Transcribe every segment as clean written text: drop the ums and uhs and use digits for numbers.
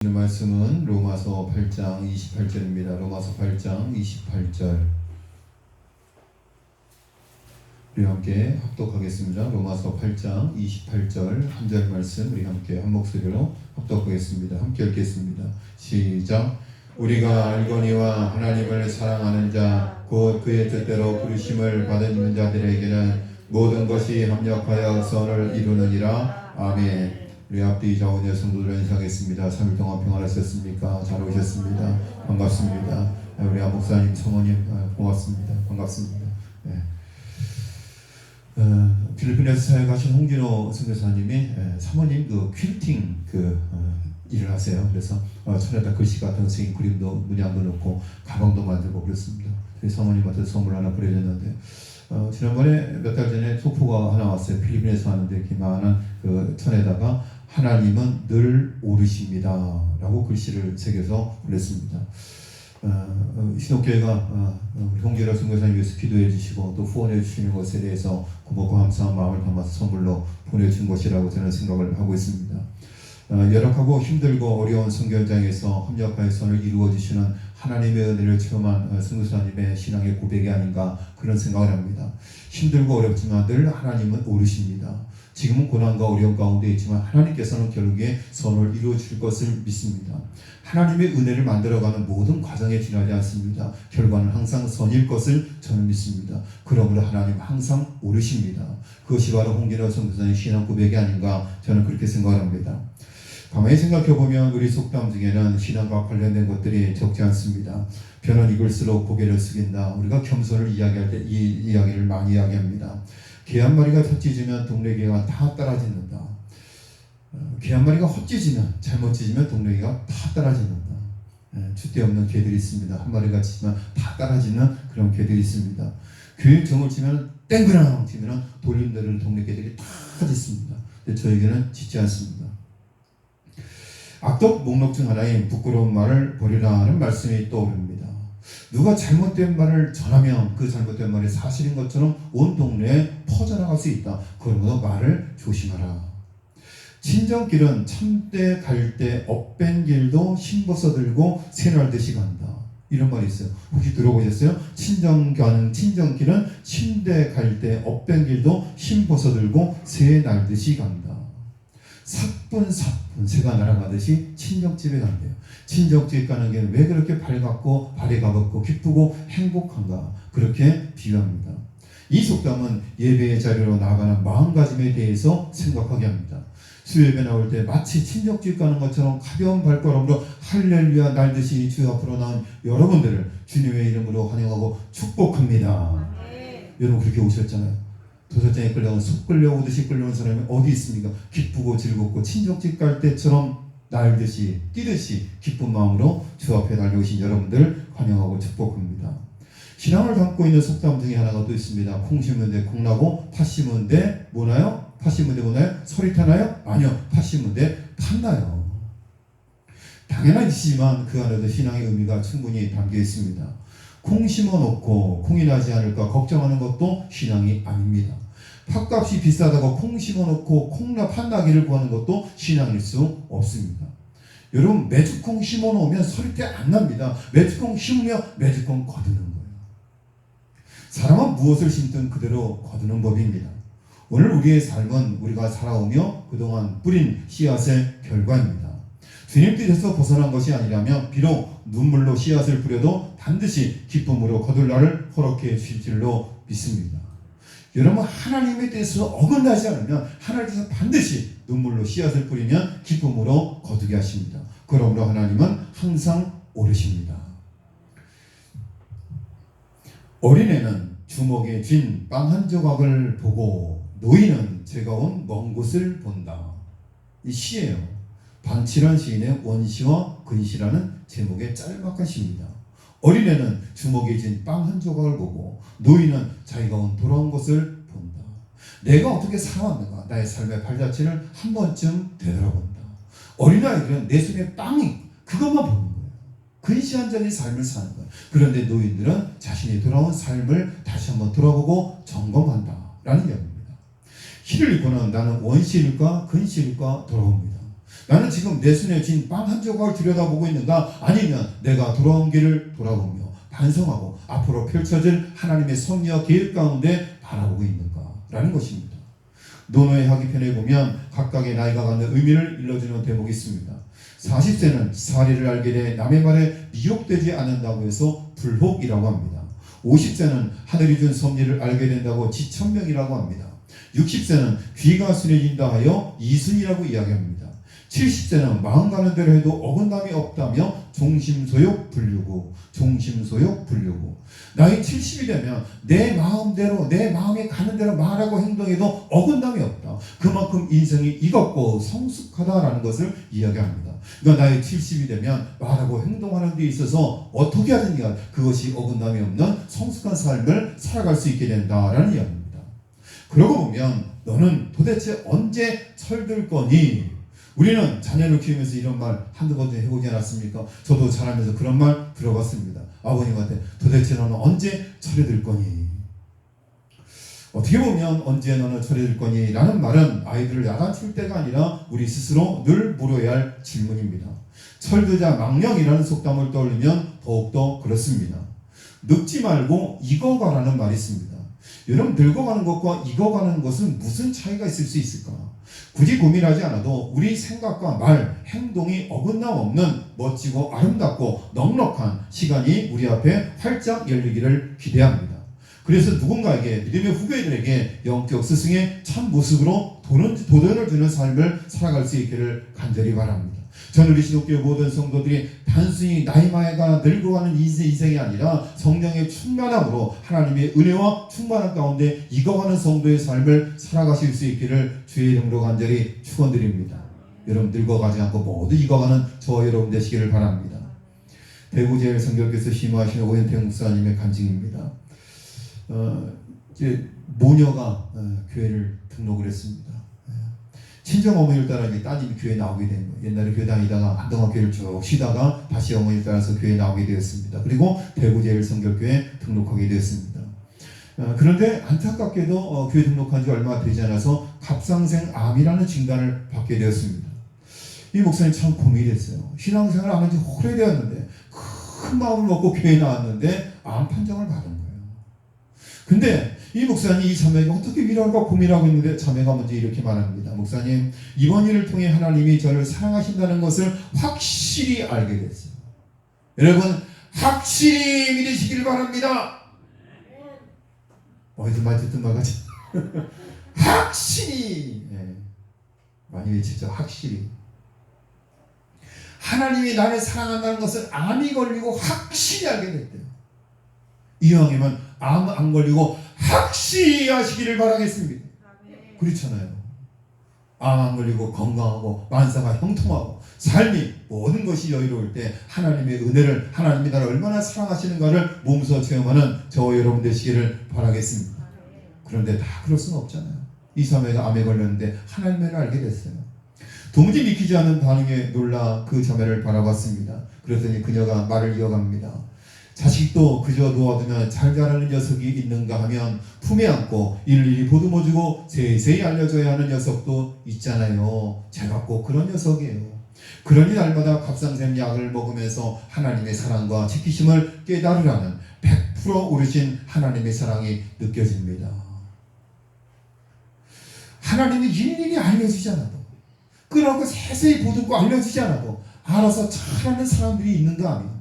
오늘 말씀은 로마서 8장 28절입니다. 로마서 8장 28절 우리 함께 합독하겠습니다. 로마서 8장 28절 한 절 말씀 우리 함께 한 목소리로 합독하겠습니다. 함께 읽겠습니다. 시작. 우리가 알거니와 하나님을 사랑하는 자 곧 그의 뜻대로 부르심을 받은 있는 자들에게는 모든 것이 합력하여 선을 이루느니라. 아멘. 우리 앞뒤 좌우의 성도들 인사하겠습니다. 3일 동안 평안하셨습니까? 잘 오셨습니다. 반갑습니다. 우리 목사님, 성모님 고맙습니다. 반갑습니다. 네. 필리핀에서 사역하신 홍진호 선교사님이 사모님 퀼팅 일을 하세요. 그래서 천에다 글씨 같은 선생님 그림도 문양도 넣고 가방도 만들고 그랬습니다. 저희 사모님한테 선물 하나 보내줬는데 지난번에 몇 달 전에 소포가 하나 왔어요. 필리핀에서 왔는데 이렇게 많은 천에다가 하나님은 늘 오르십니다 라고 글씨를 새겨서 보냈습니다. 신옥교회가 우리 홍재라 선교사님 위해서 기도해 주시고 또 후원해 주시는 것에 대해서 고맙고 감사한 마음을 담아서 선물로 보내준 것이라고 저는 생각을 하고 있습니다. 열악하고 힘들고 어려운 선교 현장에서 협력하여 선을 이루어 주시는 하나님의 은혜를 체험한 선교사님의 신앙의 고백이 아닌가 그런 생각을 합니다. 힘들고 어렵지만 늘 하나님은 오르십니다. 지금은 고난과 어려움 가운데 있지만 하나님께서는 결국에 선을 이루어 줄 것을 믿습니다. 하나님의 은혜를 만들어가는 모든 과정에 지나지 않습니다. 결과는 항상 선일 것을 저는 믿습니다. 그러므로 하나님 항상 오르십니다. 그것이 바로 홍진호 선교사의 신앙 고백이 아닌가 저는 그렇게 생각을 합니다. 가만히 생각해보면 우리 속담 중에는 신앙과 관련된 것들이 적지 않습니다. 벼는 익을수록 고개를 숙인다. 우리가 겸손을 이야기할 때 이 이야기를 많이 이야기합니다. 개 한 마리가 헛짖으면 동네 개가 다 따라짖는다. 개 한 마리가 헛짖으면 잘못 짖으면 동네 개가 다 따라짖는다. 줏대 없는 개들이 있습니다. 한 마리가 짖으면 다 따라짖는 그런 개들이 있습니다. 교육정을 치면 땡그랑 치면 돌림대를 동네 개들이 다 짖습니다. 근데 저에게는 짖지 않습니다. 악독 목록 중 하나인 부끄러운 말을 버리라는 말씀이 떠오릅니다. 누가 잘못된 말을 전하면 그 잘못된 말이 사실인 것처럼 온 동네에 퍼져나갈 수 있다. 그러므로 말을 조심하라. 친정길은 참때 갈 때 업뺀 길도 흰버섯 들고 새 날듯이 간다. 이런 말이 있어요. 혹시 들어보셨어요? 친정길은 침대 갈 때 업뺀 길도 흰버섯 들고 새 날듯이 간다. 사뿐사뿐 새가 날아가듯이 친정집에 간대요. 친정집에 가는 게 왜 그렇게 밝았고 발이 가볍고 기쁘고 행복한가 그렇게 비유합니다. 이 속담은 예배의 자리로 나아가는 마음가짐에 대해서 생각하게 합니다. 수요예배 나올 때 마치 친정집 가는 것처럼 가벼운 발걸음으로 할렐루야 날듯이 주 앞으로 나온 여러분들을 주님의 이름으로 환영하고 축복합니다. 여러분 그렇게 오셨잖아요. 도살장에 끌려온 속 끌려오듯이 끌려온 사람이 어디 있습니까? 기쁘고 즐겁고 친정집 갈 때처럼 날듯이 뛰듯이 기쁜 마음으로 주 앞에 달려오신 여러분들 환영하고 축복합니다. 신앙을 담고 있는 속담 중에 하나가 또 있습니다. 콩 심은 데 콩 나고 팥 심은 데 뭐나요? 팥 심은 데 뭐나요? 소리 타나요? 아니요. 팥 심은 데 팥나요. 당연하지만 그 안에도 신앙의 의미가 충분히 담겨 있습니다. 콩 심어놓고 콩이 나지 않을까 걱정하는 것도 신앙이 아닙니다. 팥값이 비싸다고 콩 심어놓고 팥 나기를 구하는 것도 신앙일 수 없습니다. 여러분 메주콩 심어놓으면 소리때 안 납니다. 메주콩 심으면 메주콩 거두는 거예요. 사람은 무엇을 심든 그대로 거두는 법입니다. 오늘 우리의 삶은 우리가 살아오며 그동안 뿌린 씨앗의 결과입니다. 주님 뜻에서 벗어난 것이 아니라면 비록 눈물로 씨앗을 뿌려도 반드시 기쁨으로 거둘 날을 허락해 주실 줄로 믿습니다. 여러분 하나님의 뜻에서 어긋나지 않으면 하나님께서 반드시 눈물로 씨앗을 뿌리면 기쁨으로 거두게 하십니다. 그러므로 하나님은 항상 오르십니다. 어린애는 주먹에 쥔 빵 한 조각을 보고 노인은 제가 온 먼 곳을 본다. 이 시예요. 반칠한 시인의 원시와 근시라는 제목의 짤막한 시입니다. 어린애는 주먹에 쥔 빵 한 조각을 보고 노인은 자기가 온 돌아온 것을 본다. 내가 어떻게 살아왔는가 나의 삶의 발자취를 한 번쯤 되돌아본다. 어린아이들은 내 손에 빵이 그것만 보는 거예요. 근시안적인 삶을 사는 거예요. 그런데 노인들은 자신이 돌아온 삶을 다시 한번 돌아보고 점검한다 라는 이야기입니다. 시를 읽고는 나는 원시일까 근시일까 돌아봅니다. 나는 지금 내 손에 쥔 빵 한 조각을 들여다보고 있는가? 아니면 내가 돌아온 길을 돌아보며 반성하고 앞으로 펼쳐질 하나님의 섭리와 계획 가운데 바라보고 있는가? 라는 것입니다. 노노의 학기편에 보면 각각의 나이가 갖는 의미를 일러주는 대목이 있습니다. 40세는 사리를 알게 돼 남의 말에 미혹되지 않는다고 해서 불혹이라고 합니다. 50세는 하늘이 준 섭리를 알게 된다고 지천명이라고 합니다. 60세는 귀가 순해진다 하여 이순이라고 이야기합니다. 70세는 마음 가는 대로 해도 어긋남이 없다며 종심소욕 불류고 나이 70이 되면 내 마음대로 내 마음에 가는 대로 말하고 행동해도 어긋남이 없다. 그만큼 인생이 익었고 성숙하다라는 것을 이야기합니다. 그러니까 나이 70이 되면 말하고 행동하는 데 있어서 어떻게 하든지 그것이 어긋남이 없는 성숙한 삶을 살아갈 수 있게 된다라는 이야기입니다. 그러고 보면 너는 도대체 언제 철들 거니? 우리는 자녀를 키우면서 이런 말 한두 번 해보지 않았습니까? 저도 자라면서 그런 말 들어봤습니다. 아버님한테 도대체 너는 언제 철이 들 거니? 어떻게 보면 언제 너는 철이 들 거니? 라는 말은 아이들을 야단칠 때가 아니라 우리 스스로 늘 물어야 할 질문입니다. 철들자 망령이라는 속담을 떠올리면 더욱더 그렇습니다. 늙지 말고 익어가라는 말이 있습니다. 여러분, 늙어가는 것과 익어가는 것은 무슨 차이가 있을 수 있을까? 굳이 고민하지 않아도 우리 생각과 말, 행동이 어긋남 없는 멋지고 아름답고 넉넉한 시간이 우리 앞에 활짝 열리기를 기대합니다. 그래서 누군가에게, 믿음의 후배들에게 영적 스승의 참 모습으로 도전을 주는 삶을 살아갈 수 있기를 간절히 바랍니다. 저는 우리 시독교회 모든 성도들이 단순히 나이마에가 늙어가는 인생이 아니라 성령의 충만함으로 하나님의 은혜와 충만함 가운데 익어가는 성도의 삶을 살아가실 수 있기를 주의 이름으로 간절히 축원드립니다. 여러분, 늙어가지 않고 모두 익어가는 저와 여러분 되시기를 바랍니다. 대구제일성결교에서 심호하시는 오현태 목사님의 간증입니다. 이제 모녀가 교회를 등록을 했습니다. 친정 어머니를 따라 따님이 교회에 나오게 된 거예요. 옛날에 교회 다니다가 한동안 교회를 쭉 쉬다가 다시 어머니를 따라서 교회에 나오게 되었습니다. 그리고 대구제일성결교회에 등록하게 되었습니다. 그런데 안타깝게도 교회 등록한 지 얼마 되지 않아서 갑상생 암이라는 진단을 받게 되었습니다. 이 목사님 참 고민이 됐어요. 신앙생활을 안 한 지 오래되었는데 큰 마음을 먹고 교회에 나왔는데 암 판정을 받은 거예요. 근데 이 목사님이 이 자매에게 어떻게 위로할까 고민하고 있는데 자매가 먼저 이렇게 말합니다. 목사님, 이번 일을 통해 하나님이 저를 사랑하신다는 것을 확실히 알게 됐어요. 여러분, 확실히 믿으시길 바랍니다. 어디서 많이 듣던 말 같지? 확실히, 많이 외치죠. 확실히. 하나님이 나를 사랑한다는 것을 암이 걸리고 확실히 알게 됐대요. 이왕이면 암 안 걸리고 확실히 하시기를 바라겠습니다. 그렇잖아요. 암 안 걸리고 건강하고 만사가 형통하고 삶이 모든 것이 여유로울 때 하나님의 은혜를, 하나님이 나를 얼마나 사랑하시는가를 몸소 체험하는 저와 여러분 되시기를 바라겠습니다. 그런데 다 그럴 수는 없잖아요. 이 자매가 암에 걸렸는데 하나님을 알게 됐어요. 도무지 믿기지 않는 반응에 놀라 그 자매를 바라봤습니다. 그랬더니 그녀가 말을 이어갑니다. 자식도 그저 놓아두면 잘 자라는 녀석이 있는가 하면 품에 안고 일일이 보듬어주고 세세히 알려줘야 하는 녀석도 있잖아요. 제가 꼭 그런 녀석이에요. 그러니 날마다 갑상샘 약을 먹으면서 하나님의 사랑과 지키심을 깨달으라는 100% 오르신 하나님의 사랑이 느껴집니다. 하나님이 일일이 알려주지 않아도, 끌어안고 세세히 보듬고 알려주지 않아도 알아서 잘하는 사람들이 있는가 하면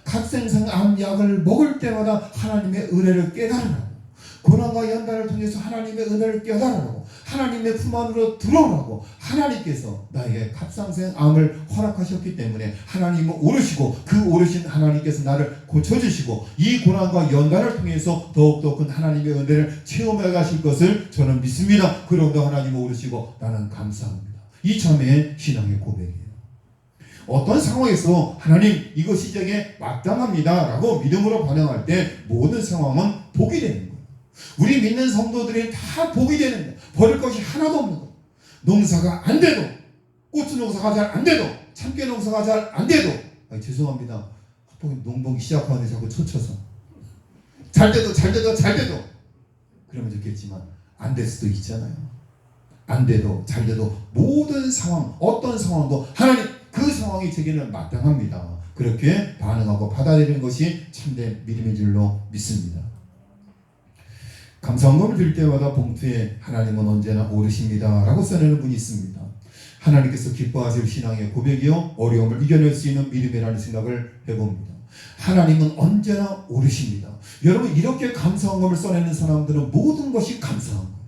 갑상선 암 약을 먹을 때마다 하나님의 은혜를 깨달으라고, 고난과 연단을 통해서 하나님의 은혜를 깨달으라고, 하나님의 품 안으로 들어오라고 하나님께서 나에게 갑상선 암을 허락하셨기 때문에 하나님은 오르시고 그 오르신 하나님께서 나를 고쳐주시고 이 고난과 연단을 통해서 더욱더 큰 하나님의 은혜를 체험해 가실 것을 저는 믿습니다. 그런데 하나님은 오르시고 나는 감사합니다. 이 자매의 신앙의 고백이에요. 어떤 상황에서 하나님 이것이 제게 마땅합니다 라고 믿음으로 반응할 때 모든 상황은 복이 되는 거예요. 우리 믿는 성도들이 다 복이 되는 거예요. 버릴 것이 하나도 없는 거예요. 농사가 안 돼도, 고추 농사가 잘 안 돼도, 참깨 농사가 잘 안 돼도, 죄송합니다, 농번기 시작하는데 자꾸 초쳐서 잘 돼도 그러면 좋겠지만 안 될 수도 있잖아요. 안 돼도 잘 돼도 모든 상황, 어떤 상황도 하나님 그 상황이 제게는 마땅합니다. 그렇게 반응하고 받아들이는 것이 참된 믿음인 줄로 믿습니다. 감사원금을 드릴 때마다 봉투에 하나님은 언제나 오르십니다 라고 써내는 분이 있습니다. 하나님께서 기뻐하실 신앙의 고백이요 어려움을 이겨낼 수 있는 믿음이라는 생각을 해봅니다. 하나님은 언제나 오르십니다. 여러분 이렇게 감사원금을 써내는 사람들은 모든 것이 감사한 거예요.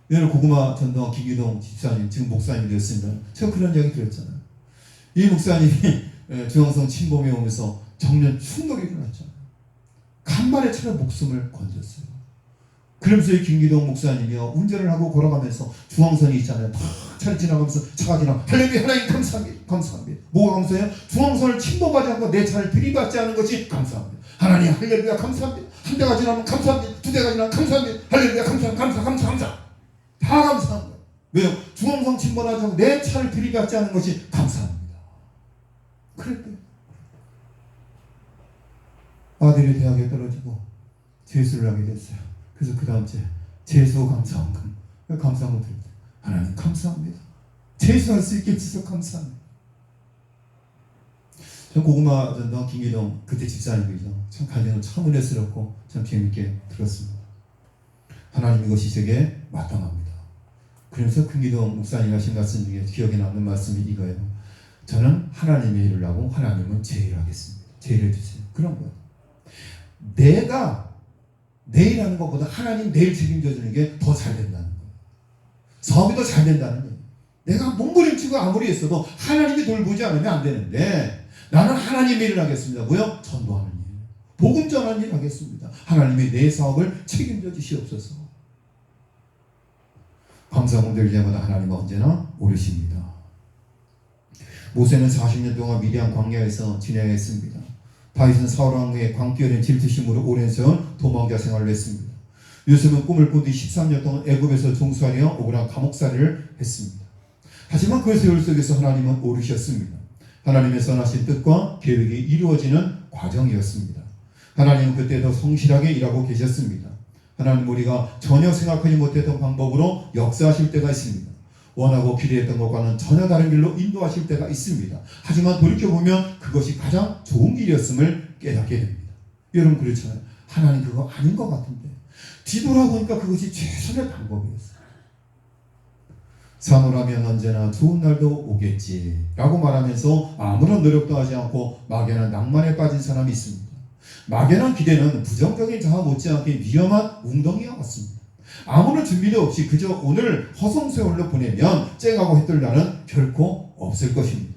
여러분 고구마 전도원 김기동 집사님 지금 목사님이 되었습니다. 제가 그런 이야기 들었잖아요. 이 목사님이 중앙성 침범에 오면서 정년 충돌이 일어났잖아요. 간만에 차려 목숨을 건졌어요. 그러면서 이 김기동 목사님이요 운전을 하고 걸어가면서 중앙선이 있잖아요. 막 차를 지나가면서 차가 지나 할렐루야 하나님 감사합니다. 감사합니다. 뭐가 감사해요? 중앙선을 침범하지 않고 내 차를 들이받지 않은 것이 감사합니다. 하나님 할렐루야 감사합니다. 한 대가 지나면 감사합니다. 두 대가 지나면 감사합니다. 할렐루야 감사 다 감사한 거예요. 왜요? 중앙선 침범하지 않고 내 차를 들이받지 않은 것이 감사합니다. 그랬대요. 아들이 대학에 떨어지고 재수를 하게 됐어요. 그래서 그 다음 주에 재수 감사원금 감사원금 드릴 때 하나님 감사합니다. 재수할 수 있게 주셔서 감사합니다. 전 고구마 전도 김기동 그때 집사님이죠. 참 간증은 참 은혜스럽고 참 재밌게 들었습니다. 하나님 이것이 제게 마땅합니다. 그러면서 김기동 목사님 하신 말씀 중에 기억에 남는 말씀이 이거예요. 저는 하나님의 일을 하고 하나님은 제 일을 하겠습니다. 제 일을 해주세요. 그런 거예요. 내가 내일 하는 것보다 하나님 내일 책임져 주는 게 더 잘 된다는 거예요. 사업이 더 잘 된다는 거예요. 내가 몸부림치고 아무리 했어도 하나님이 돌보지 않으면 안 되는데 나는 하나님의 일을 하겠습니다. 뭐요? 전도하는 일. 복음 전하는 일 하겠습니다. 하나님이 내 사업을 책임져 주시옵소서. 감사함을 드릴 때마다 하나님은 언제나 오르십니다. 모세는 40년 동안 미디안 광야에서 진행했습니다. 다윗은 사울 왕의 광기어린 질투심으로 오랜 세월 도망자 생활을 했습니다. 요셉은 꿈을 꾼 뒤 13년 동안 애굽에서 종살이와 억울한 감옥살이를 했습니다. 하지만 그 세월 속에서 하나님은 오르셨습니다. 하나님의 선하신 뜻과 계획이 이루어지는 과정이었습니다. 하나님은 그때 더 성실하게 일하고 계셨습니다. 하나님 우리가 전혀 생각하지 못했던 방법으로 역사하실 때가 있습니다. 원하고 기대했던 것과는 전혀 다른 길로 인도하실 때가 있습니다. 하지만 돌이켜보면 그것이 가장 좋은 길이었음을 깨닫게 됩니다. 여러분 그렇잖아요. 하나님 그거 아닌 것 같은데 뒤돌아보니까 그것이 최선의 방법이었어요. 사노라면 언제나 좋은 날도 오겠지 라고 말하면서 아무런 노력도 하지 않고 막연한 낭만에 빠진 사람이 있습니다. 막연한 기대는 부정적인 자아 못지않게 위험한 웅덩이와 같습니다. 아무런 준비도 없이 그저 오늘 허송세월로 보내면 쨍하고 해뜰 날은 결코 없을 것입니다.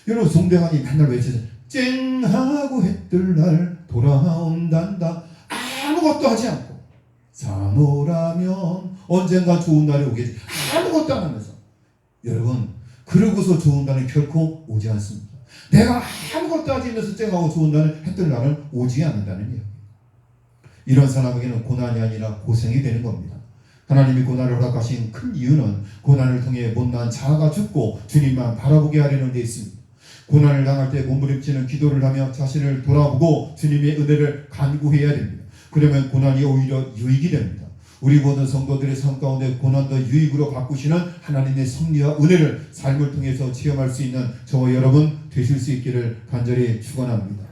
여러분 송대관이 맨날 외치죠. 쨍하고 해뜰 날 돌아온단다. 아무것도 하지 않고 사노라면 언젠가 좋은 날이 오겠지. 아무것도 안 하면서 여러분 그러고서 좋은 날은 결코 오지 않습니다. 내가 아무것도 하지 않으면서 쨍하고 좋은 날은 해뜰 날은 오지 않는다는 이야기. 이런 사람에게는 고난이 아니라 고생이 되는 겁니다. 하나님이 고난을 허락하신 큰 이유는 고난을 통해 못난 자아가 죽고 주님만 바라보게 하려는 데 있습니다. 고난을 당할 때 몸부림치는 기도를 하며 자신을 돌아보고 주님의 은혜를 간구해야 됩니다. 그러면 고난이 오히려 유익이 됩니다. 우리 모든 성도들의 삶 가운데 고난도 유익으로 바꾸시는 하나님의 섭리와 은혜를 삶을 통해서 체험할 수 있는 저와 여러분 되실 수 있기를 간절히 축원합니다.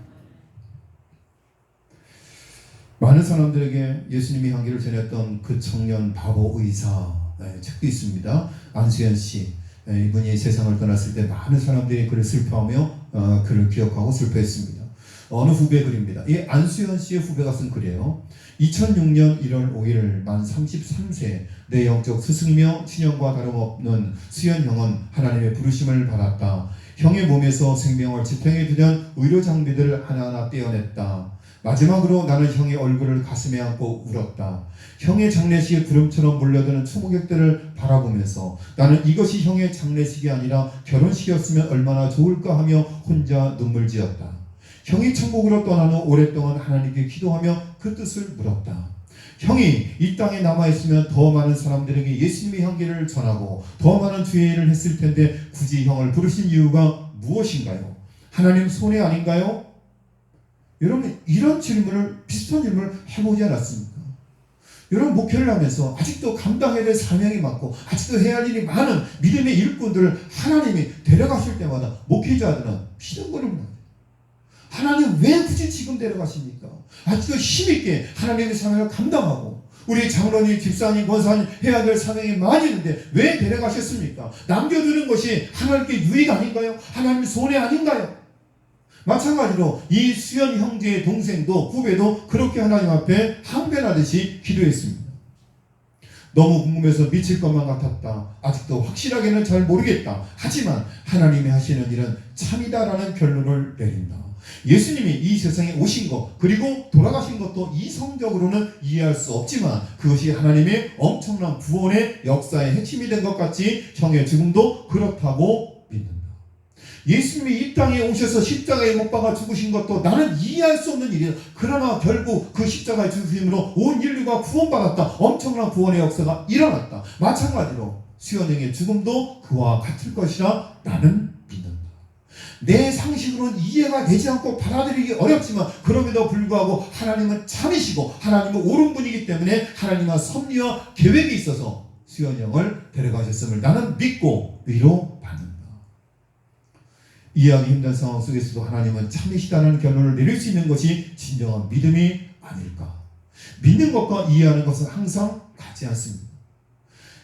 많은 사람들에게 예수님의 향기를 전했던 그 청년 바보 의사 책도 있습니다. 안수현 씨 이분이 세상을 떠났을 때 많은 사람들이 그를 슬퍼하며 그를 기억하고 슬퍼했습니다. 어느 후배 글입니다. 이 안수현 씨의 후배가 쓴 글이에요. 2006년 1월 5일 만 33세 내 영적 스승이며 친형과 다름없는 수현 형은 하나님의 부르심을 받았다. 형의 몸에서 생명을 지탱해 주던 의료 장비들을 하나하나 떼어냈다. 마지막으로 나는 형의 얼굴을 가슴에 안고 울었다. 형의 장례식에 구름처럼 몰려드는 초목객들을 바라보면서 나는 이것이 형의 장례식이 아니라 결혼식이었으면 얼마나 좋을까 하며 혼자 눈물 지었다. 형이 천국으로 떠난 후 오랫동안 하나님께 기도하며 그 뜻을 물었다. 형이 이 땅에 남아있으면 더 많은 사람들에게 예수님의 향기를 전하고 더 많은 주의 일을 했을 텐데 굳이 형을 부르신 이유가 무엇인가요? 하나님 손해 아닌가요? 여러분 이런 질문을 비슷한 질문을 해보지 않았습니까? 여러분 목회를 하면서 아직도 감당해야 될 사명이 많고 아직도 해야 할 일이 많은 믿음의 일꾼들을 하나님이 데려가실 때마다 목회자들은 피덩거립니다. 하나님 왜 굳이 지금 데려가십니까? 아직도 힘있게 하나님의 사명을 감당하고 우리 장로님, 집사님, 권사님 해야 될 사명이 많이 있는데 왜 데려가셨습니까? 남겨두는 것이 하나님께 유익 아닌가요? 하나님 손해 아닌가요? 마찬가지로 이 수연 형제의 동생도 후배도 그렇게 하나님 앞에 항변하듯이 기도했습니다. 너무 궁금해서 미칠 것만 같았다. 아직도 확실하게는 잘 모르겠다. 하지만 하나님이 하시는 일은 참이다라는 결론을 내린다. 예수님이 이 세상에 오신 것 그리고 돌아가신 것도 이성적으로는 이해할 수 없지만 그것이 하나님의 엄청난 구원의 역사의 핵심이 된 것 같이 형의 지금도 그렇다고 믿는다. 예수님이 이 땅에 오셔서 십자가에 못 박아 죽으신 것도 나는 이해할 수 없는 일이다. 그러나 결국 그 십자가의 죽으심으로 온 인류가 구원받았다. 엄청난 구원의 역사가 일어났다. 마찬가지로 수연형의 죽음도 그와 같을 것이라 나는 믿는다. 내 상식으로는 이해가 되지 않고 받아들이기 어렵지만 그럼에도 불구하고 하나님은 참이시고 하나님은 옳은 분이기 때문에 하나님과 섭리와 계획이 있어서 수연형을 데려가셨음을 나는 믿고 위로받는다. 이해하기 힘든 상황 속에서도 하나님은 참이시다는 결론을 내릴 수 있는 것이 진정한 믿음이 아닐까. 믿는 것과 이해하는 것은 항상 같지 않습니다.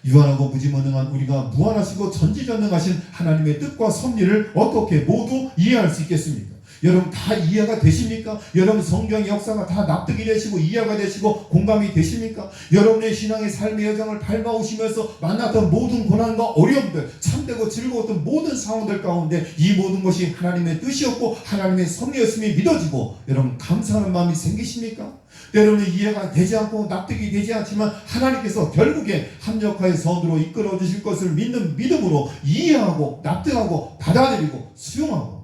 유한하고 무지무능한 우리가 무한하시고 전지전능하신 하나님의 뜻과 섭리를 어떻게 모두 이해할 수 있겠습니까? 여러분 다 이해가 되십니까? 여러분 성경의 역사가 다 납득이 되시고 이해가 되시고 공감이 되십니까? 여러분의 신앙의 삶의 여정을 밟아오시면서 만났던 모든 고난과 어려움들, 참되고 즐거웠던 모든 상황들 가운데 이 모든 것이 하나님의 뜻이었고 하나님의 섭리였음이 믿어지고 여러분 감사하는 마음이 생기십니까? 때로는 이해가 되지 않고 납득이 되지 않지만 하나님께서 결국에 합력하여 선으로 이끌어 주실 것을 믿는 믿음으로 이해하고 납득하고 받아들이고 수용하고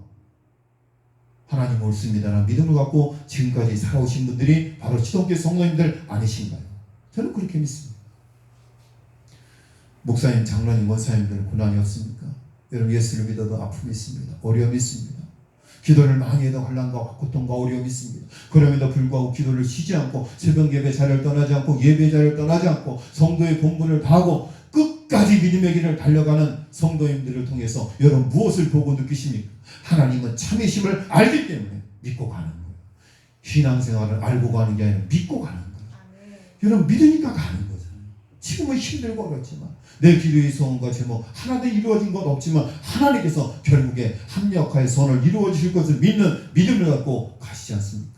하나님 옳습니다라는 믿음을 갖고 지금까지 살아오신 분들이 바로 시동교회 성도님들 아니신가요? 저는 그렇게 믿습니다. 목사님, 장로님, 원사님들 고난이 없습니까? 여러분 예수를 믿어도 아픔이 있습니다. 어려움이 있습니다. 기도를 많이 해도 환난과 고통과 어려움이 있습니다. 그럼에도 불구하고 기도를 쉬지 않고 새벽 예배 자리를 떠나지 않고 예배 자리를 떠나지 않고 성도의 본분을 다하고 끝까지 믿음의 길을 달려가는 성도님들을 통해서 여러분 무엇을 보고 느끼십니까? 하나님은 참이심을 알기 때문에 믿고 가는 거예요. 신앙생활을 알고 가는 게 아니라 믿고 가는 거예요. 여러분 믿으니까 가는 거잖아요. 지금은 힘들고 어렵지만 내 기도의 소원과 제목 하나도 이루어진 것 없지만 하나님께서 결국에 합력하여 선을 이루어 주실 것을 믿는 믿음을 갖고 가시지 않습니까?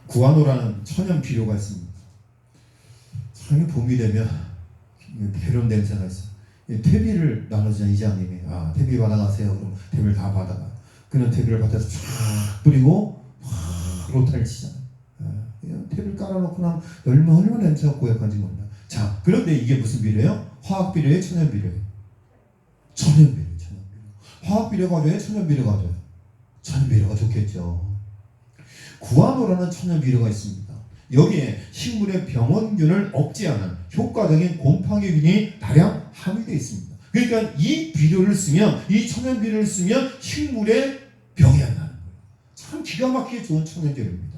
구아노라는 천연 비료가 있습니다. 참 봄이 되면 배론 냄새가 있어요. 퇴비를 나눠주는 이장님이 퇴비 받아가세요. 그럼 퇴비를 다 받아가요. 그는 퇴비를 받아서 쫙 뿌리고 로타를 치잖아요. 퇴비를 깔아놓고 나면 얼마나 냄새가 고약한지 몰라요. 자, 그런데 이게 무슨 비료예요? 화학 비료예요? 천연 비료예요? 천연 비료. 화학 비료가 왜 천연 비료가 좋아요? 천연 비료가 좋겠죠. 구아노라는 천연 비료가 있습니다. 여기에 식물의 병원균을 억제하는 효과적인 곰팡이균이 다량 함유되어 있습니다. 그러니까 이 비료를 쓰면, 이 천연 비료를 쓰면 식물의 병이 안 나는 거예요. 참 기가 막히게 좋은 천연 재료입니다.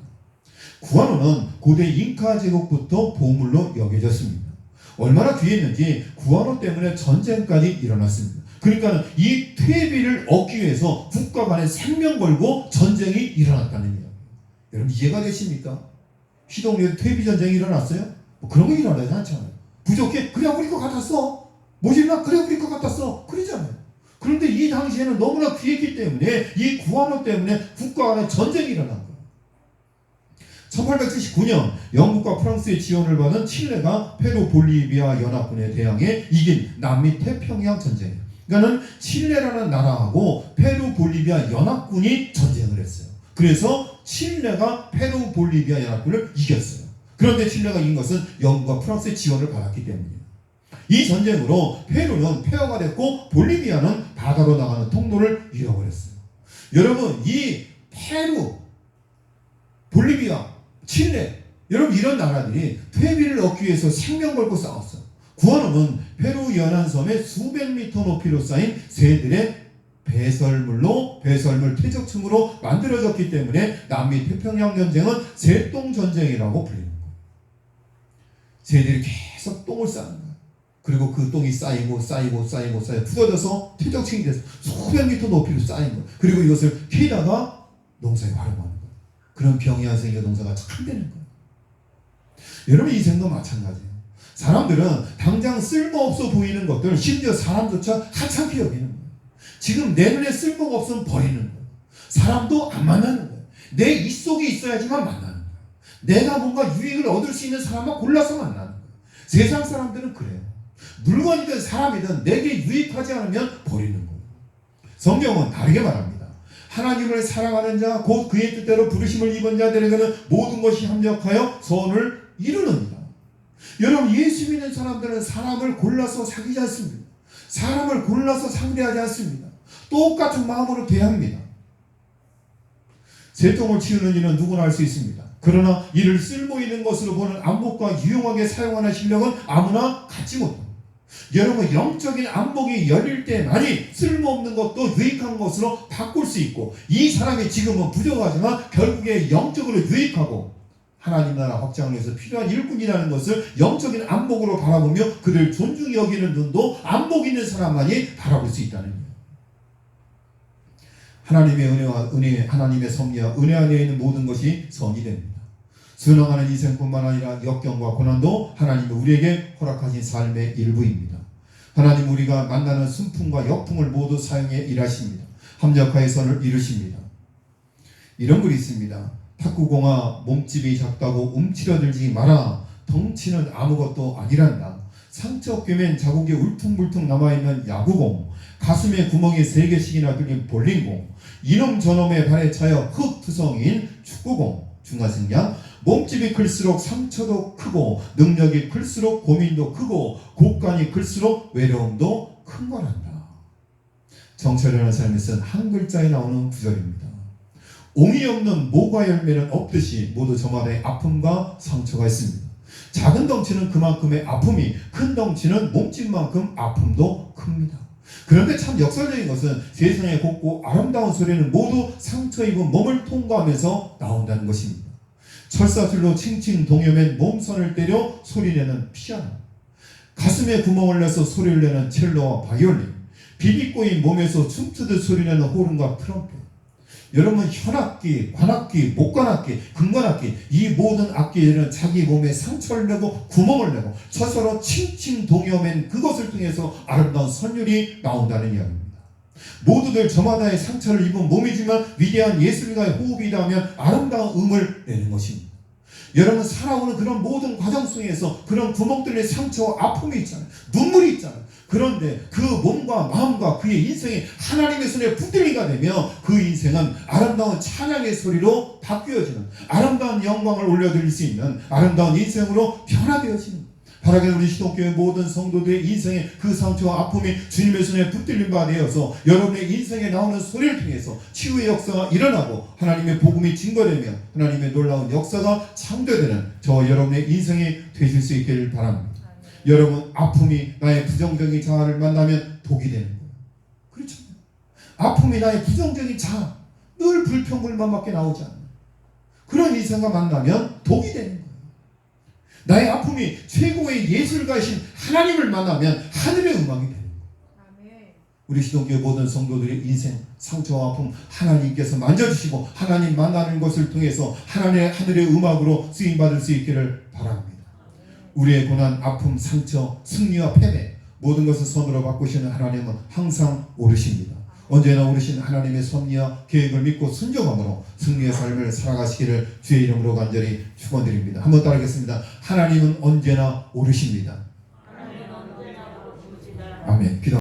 구아노는 고대 잉카 제국부터 보물로 여겨졌습니다. 얼마나 귀했는지 구아노 때문에 전쟁까지 일어났습니다. 그러니까 이 퇴비를 얻기 위해서 국가 간에 생명 걸고 전쟁이 일어났다는 이야기예요. 여러분 이해가 되십니까? 시동리에 퇴비 전쟁이 일어났어요? 그런 거 일어나지 않잖아요. 부족해? 그래 우리 거 같았어. 모질라? 그래 우리 거 같았어. 그러잖아요. 그런데 이 당시에는 너무나 귀했기 때문에 이 구아노 때문에 국가 간에 전쟁이 일어난 거예요. 1879년 영국과 프랑스의 지원을 받은 칠레가 페루 볼리비아 연합군에 대항해 이긴 남미 태평양 전쟁이에요. 그러니까는 칠레라는 나라하고 페루 볼리비아 연합군이 전쟁을 했어요. 그래서 칠레가 페루 볼리비아 연합군을 이겼어요. 그런데 칠레가 이긴 것은 영국과 프랑스의 지원을 받았기 때문이에요. 이 전쟁으로 페루는 폐허가 됐고 볼리비아는 바다로 나가는 통로를 잃어버렸어요. 여러분 이 페루, 볼리비아, 칠레 여러분 이런 나라들이 퇴비를 얻기 위해서 생명 걸고 싸웠어요. 구아노는 페루 연안섬에 수백 미터 높이로 쌓인 새들의 배설물 퇴적층으로 만들어졌기 때문에 남미 태평양 전쟁은 새똥 전쟁이라고 불리는 거예요. 새들이 계속 똥을 싸는 거예요. 그리고 그 똥이 쌓이고 굳어져서 퇴적층이 돼서 수백 미터 높이로 쌓인 거예요. 그리고 이것을 캐다가 농사에 활용하는 거예요. 그런 병이 와서니까 농사가 잘 되는 거예요. 여러분 인생도 마찬가지예요. 사람들은 당장 쓸모없어 보이는 것들, 심지어 사람조차 하찮게 여기는 거예요. 지금 내 눈에 쓸모가 없으면 버리는 거예요. 사람도 안 만나는 거예요. 내 입 속에 있어야지만 만나는 거예요. 내가 뭔가 유익을 얻을 수 있는 사람만 골라서 만나는 거예요. 세상 사람들은 그래요. 물건이든 사람이든 내게 유익하지 않으면 버리는 거예요. 성경은 다르게 말합니다. 하나님을 사랑하는 자, 곧 그의 뜻대로 부르심을 입은 자들에게는 모든 것이 합력하여 선을 이루느니라. 여러분, 예수 믿는 사람들은 사람을 골라서 사귀지 않습니다. 사람을 골라서 상대하지 않습니다. 똑같은 마음으로 대합니다. 새똥을 치우는 일은 누구나 할 수 있습니다. 그러나 이를 쓸모있는 것으로 보는 안목과 유용하게 사용하는 실력은 아무나 갖지 못합니다. 여러분, 영적인 안목이 열릴 때만이 쓸모없는 것도 유익한 것으로 바꿀 수 있고, 이 사람이 지금은 부족하지만 결국에 영적으로 유익하고 하나님 나라 확장을 위해서 필요한 일꾼이라는 것을 영적인 안목으로 바라보며 그를 존중히 여기는 눈도 안목 있는 사람만이 바라볼 수 있다는 거예요. 하나님의 은혜와 하나님의 섭리와 은혜 안에 있는 모든 것이 선이 됩니다. 순응하는 인생뿐만 아니라 역경과 고난도 하나님이 우리에게 허락하신 삶의 일부입니다. 하나님 우리가 만나는 순풍과 역풍을 모두 사용해 일하십니다. 합력하여 선을 이루십니다. 이런 글이 있습니다. 탁구공아, 몸집이 작다고 움츠러들지 마라. 덩치는 아무것도 아니란다. 상처 꿰맨 자국이 울퉁불퉁 남아있는 야구공, 가슴에 구멍이 3개씩이나 뚫린 볼링공, 이놈 저놈의 발에 차여 흙투성인 축구공, 중하승량, 몸집이 클수록 상처도 크고 능력이 클수록 고민도 크고 곡간이 클수록 외로움도 큰 거란다. 정철이라는 사람이 쓴 한 글자에 나오는 구절입니다. 옹이 없는 모과 열매는 없듯이 모두 저마다의 아픔과 상처가 있습니다. 작은 덩치는 그만큼의 아픔이, 큰 덩치는 몸집만큼 아픔도 큽니다. 그런데 참 역설적인 것은 세상에 곱고 아름다운 소리는 모두 상처 입은 몸을 통과하면서 나온다는 것입니다. 철사슬로 칭칭 동여맨 몸선을 때려 소리내는 피아노, 가슴에 구멍을 내서 소리를 내는 첼로와 바이올린, 비비꼬인 몸에서 춤추듯 소리내는 호른과 트럼펫. 여러분, 현악기, 관악기, 목관악기, 금관악기, 이 모든 악기들은 자기 몸에 상처를 내고 구멍을 내고 서로 칭칭 동여맨 그것을 통해서 아름다운 선율이 나온다는 이야기입니다. 모두들 저마다의 상처를 입은 몸이지만 위대한 예술가의 호흡이 닿으면 아름다운 음을 내는 것입니다. 여러분, 살아오는 그런 모든 과정 속에서 그런 구멍들의 상처와 아픔이 있잖아요. 눈물이 있잖아요. 그런데 그 몸과 마음과 그의 인생이 하나님의 손에 붙들리가 되며 그 인생은 아름다운 찬양의 소리로 바뀌어지는, 아름다운 영광을 올려드릴 수 있는 아름다운 인생으로 변화되어지는, 바라기는 우리 시동교회 모든 성도들의 인생의 그 상처와 아픔이 주님의 손에 붙들린 바 되어서 여러분의 인생에 나오는 소리를 통해서 치유의 역사가 일어나고 하나님의 복음이 증거되며 하나님의 놀라운 역사가 창조되는 저 여러분의 인생이 되실 수 있기를 바랍니다. 여러분, 아픔이 나의 부정적인 자아를 만나면 독이 되는 거예요. 그렇죠? 아픔이 나의 부정적인 자아, 늘 불평불만밖에 나오지 않아요. 그런 인생과 만나면 독이 되는 거예요. 나의 아픔이 최고의 예술가이신 하나님을 만나면 하늘의 음악이 되는 거예요. 우리 시동교회 모든 성도들의 인생, 상처와 아픔 하나님께서 만져주시고 하나님 만나는 것을 통해서 하늘의 음악으로 쓰임받을 수 있기를 바랍니다. 우리의 고난, 아픔, 상처, 승리와 패배 모든 것을 선으로 바꾸시는 하나님은 항상 오르십니다. 언제나 오르신 하나님의 섭리와 계획을 믿고 순종함으로 승리의 삶을 살아가시기를 주의 이름으로 간절히 축원드립니다. 한번 따라하겠습니다. 하나님은 언제나 오르십니다. 아멘. 기도